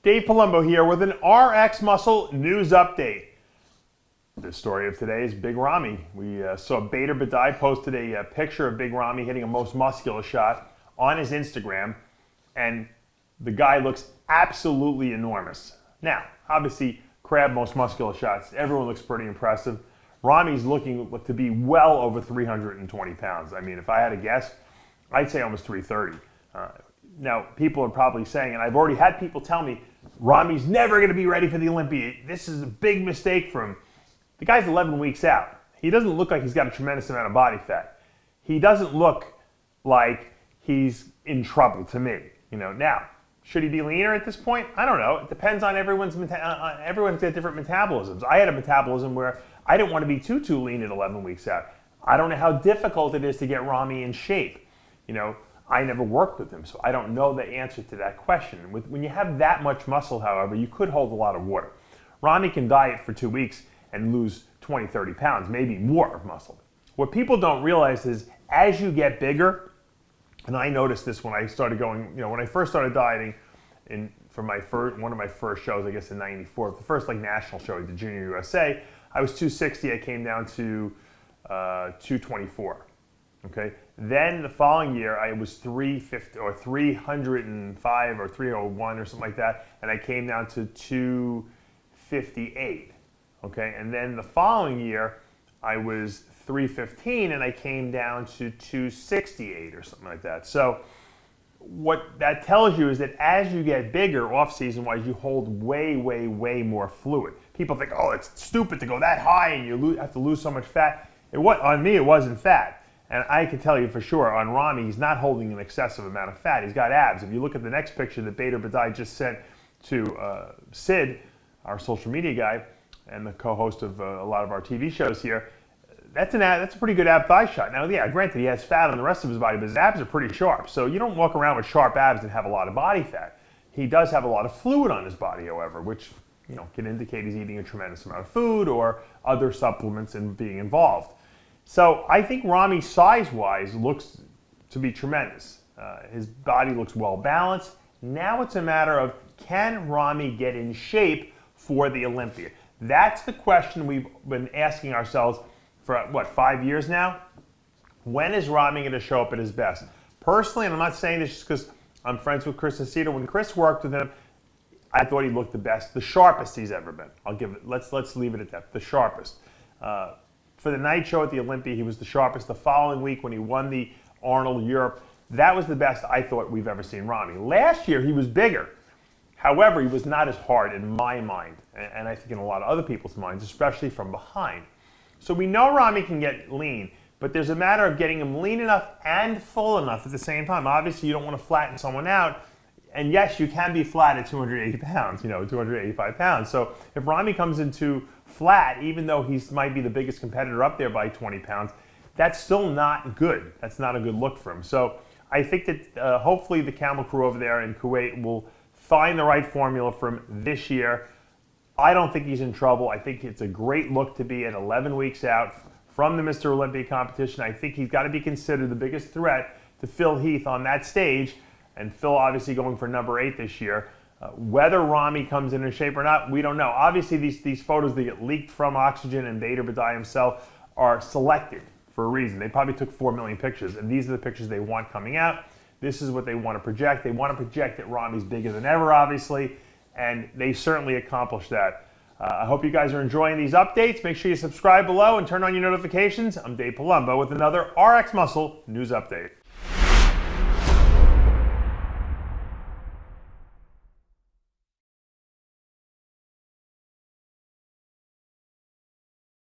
Dave Palumbo here with an RxMuscle news update. The story of today is Big Ramy. We saw Bader Badai posted a picture of Big Ramy hitting a most muscular shot on his Instagram, and the guy looks absolutely enormous. Now, obviously, crab most muscular shots, everyone looks pretty impressive. Ramy's looking to be well over 320 pounds. I mean, if I had to guess, I'd say almost 330. Now, people are probably saying, and I've already had people tell me, Ramy's never going to be ready for the Olympia. This is a big mistake for him. The guy's 11 weeks out. He doesn't look like he's got a tremendous amount of body fat. He doesn't look like he's in trouble to me. Now, should he be leaner at this point? I don't know. It depends on everyone's got different metabolisms. I had a metabolism where I didn't want to be too lean at 11 weeks out. I don't know how difficult it is to get Ramy in shape. I never worked with him, so I don't know the answer to that question. When you have that much muscle, however, you could hold a lot of water. Ramy can diet for 2 weeks and lose 20, 30 pounds, maybe more of muscle. What people don't realize is as you get bigger, and I noticed this when I started going, when I first started dieting for one of my first shows, I guess in '94, the first national show, the Junior USA, I was 260, I came down to 224. Okay. Then the following year, I was 350 or 305 or 301 or something like that, and I came down to 258. Okay. And then the following year, I was 315, and I came down to 268 or something like that. So what that tells you is that as you get bigger, off-season wise, you hold way more fluid. People think, oh, it's stupid to go that high and you have to lose so much fat. On me, it wasn't fat. And I can tell you for sure, on Ramy, he's not holding an excessive amount of fat. He's got abs. If you look at the next picture that Bader Badai just sent to Sid, our social media guy, and the co-host of a lot of our TV shows here, that's a pretty good ab thigh shot. Now, yeah, granted, he has fat on the rest of his body, but his abs are pretty sharp. So you don't walk around with sharp abs and have a lot of body fat. He does have a lot of fluid on his body, however, which can indicate he's eating a tremendous amount of food or other supplements and being involved. So I think Ramy, size-wise, looks to be tremendous. His body looks well-balanced. Now it's a matter of, can Ramy get in shape for the Olympia? That's the question we've been asking ourselves for, 5 years now? When is Ramy going to show up at his best? Personally, and I'm not saying this just because I'm friends with Chris and Cedar, when Chris worked with him, I thought he looked the best, the sharpest he's ever been. Let's leave it at that, the sharpest. For the night show at the Olympia, he was the sharpest. The following week when he won the Arnold Europe, that was the best I thought we've ever seen Ramy. Last year, he was bigger. However, he was not as hard in my mind, and I think in a lot of other people's minds, especially from behind. So we know Ramy can get lean, but there's a matter of getting him lean enough and full enough at the same time. Obviously, you don't want to flatten someone out. And yes, you can be flat at 280 pounds, 285 pounds. So if Ramy comes into flat, even though he might be the biggest competitor up there by 20 pounds, that's still not good. That's not a good look for him. So I think that hopefully the Camel Crew over there in Kuwait will find the right formula for him this year. I don't think he's in trouble. I think it's a great look to be at 11 weeks out from the Mr. Olympia competition. I think he's got to be considered the biggest threat to Phil Heath on that stage. And Phil obviously going for number 8 this year. Whether Ramy comes in shape or not, we don't know. Obviously, these photos that get leaked from Oxygen and Bader Badai himself are selected for a reason. They probably took 4 million pictures, and these are the pictures they want coming out. This is what they want to project. They want to project that Ramy's bigger than ever, obviously, and they certainly accomplished that. I hope you guys are enjoying these updates. Make sure you subscribe below and turn on your notifications. I'm Dave Palumbo with another RxMuscle news update.